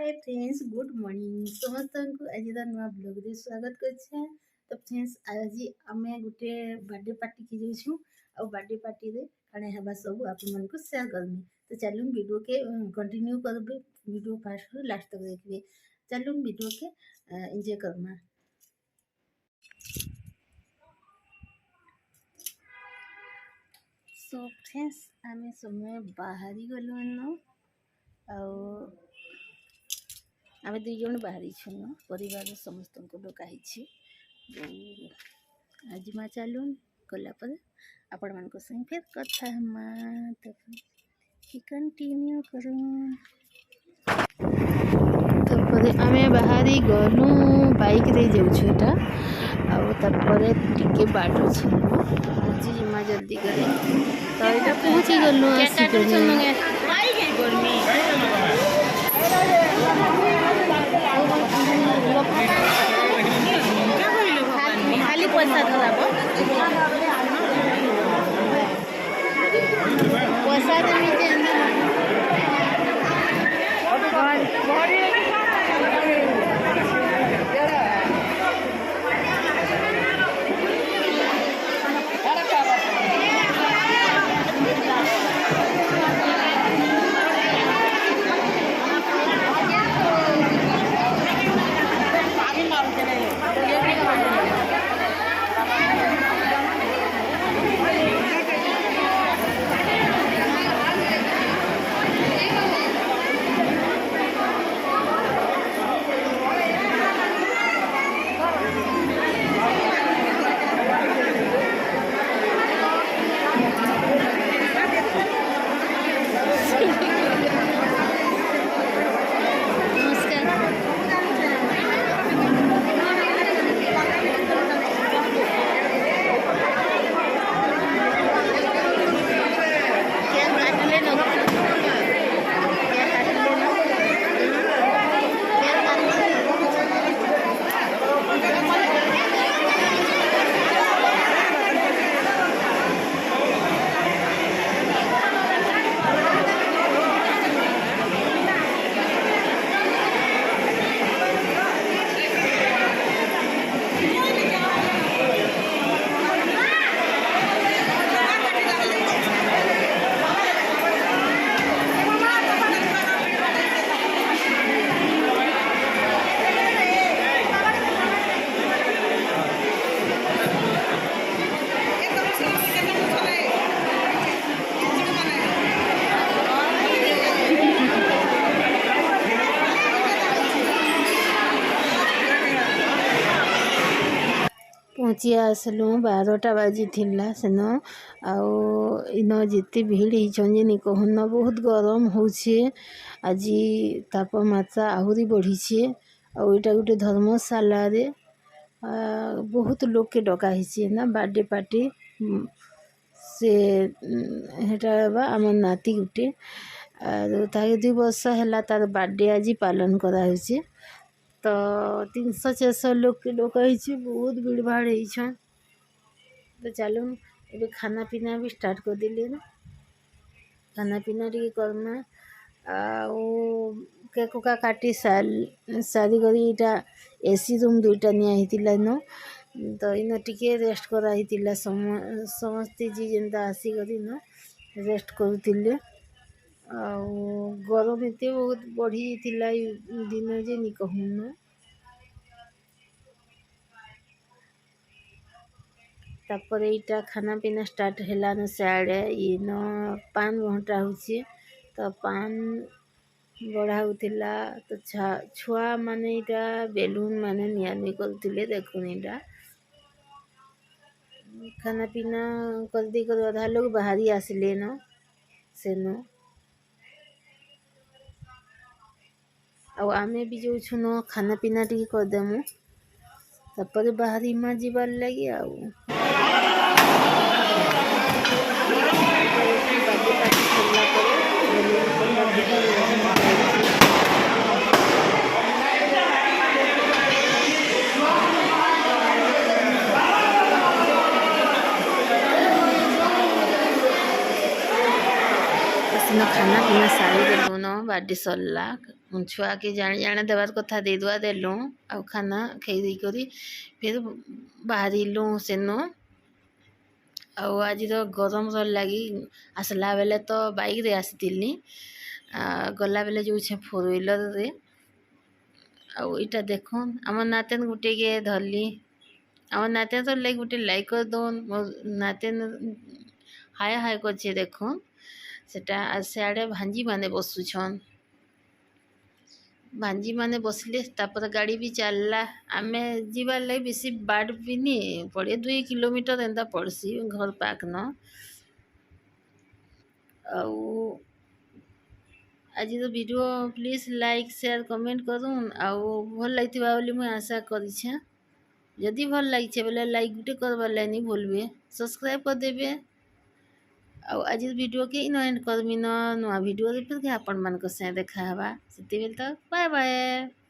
Hi friends good morning समस्त को आज नुआ ब्लॉग रे स्वागत करछे। तो फ्रेंड्स आज आम गोटे बर्थडे पार्टी की जाऊँ और बर्थडे पार्टी रे कणे हेबा सब आप मन को शेयर करमी। तो चलूँ वीडियो के कंटिन्यू करबे, वीडियो फास्ट रू लास्ट तक देखबे। चलूँ वीडियो के एंजॉय करमा। सो फ्रेंड्स आम समय बाहरी गलु न आम दुई जन बाहरी छन परिवार समस्त को डकाई आज माँ चलून गलापर आपण मान संग फिर कथा कंटिन्यू करूँ। आम बाहरी गलु बाइक रे जाऊटा आपर टिके बाट आज जिमा जल्दी करे तो यहाँ पहुँची गलु खाली पैसा धरब पैसा पहुँची आसलु 12टा बाजी थिला सेन इन जिते भिड़ होनी कहन बहुत गरम होछे। आज तापमात्रा आहुरी बढ़ी आईटा गोटे धर्मशाला रे बहुत लोग के डकाही ना बर्थडे पार्टी से हेटा आम नाती गोटे ताके 2 वर्ष है तार बर्थडे आज पालन करा तो 300-400 लोग के डकाई बहुत भीड़ भाड़ हो। तो चलो ये खाना पीना भी स्टार्ट कर दिले ना खाना पीना टी करना केक का काटी सारी करी इटा एसी रूम 2टा निया न तो इन टिके रेस्ट कराई समस्ते जी जेनता आसी करी न रेस्ट करुले गरम एत बहुत बढ़ी दिन जे नि कहून तापर यहाँ खाना पीना स्टार्ट है साढ़े इन 5 घंटा होचे तो पान बढ़ाऊला तो छुआ माने इटा बेलून माने निया करुले देखुन इटा खाना पीना कर दी कर अधा लोग बाहरी आसिले न सेनो आमे भी जो छु न खाना पीना टी करदेमु तापर बाहरी माँ जीवार लगी खाना पीना सारी देलु न बार्डे सरला छुआ के जाने जाने देवार कथा दे दुआ देलु आ खाना खाई दी करी फिर बाहरिलु सेनु आज गरम लगी आसला बेले तो बाइक रे आसीथिलनी गला बेले जो फोर व्हीलर रे आईटा देख आम नातेन गुटे के धरली आम नातेन तो लाइक गोटे लाइक कर दौन मोर नातेन हाय हाय कर देख सेटा सियाड़े भांजी माने बसुछन भांजी माने बसले तापर गाड़ी भी चलला आमे जीवार लगे बेसी बाट भी नी पड़े 2 किलोमीटर एंता पड़सी घर पाक न आज तो video please like share comment करूँ भल लगी बोली मुझे आशा करी जदि भल लगी बोले लाइक गुटे करवार लाग नहीं भूलबे सब्सक्राइब कर देबे आज वीडियो के इन एंड करमी नुआ वीडियो फिर आपण मान देखा से बाय बाय।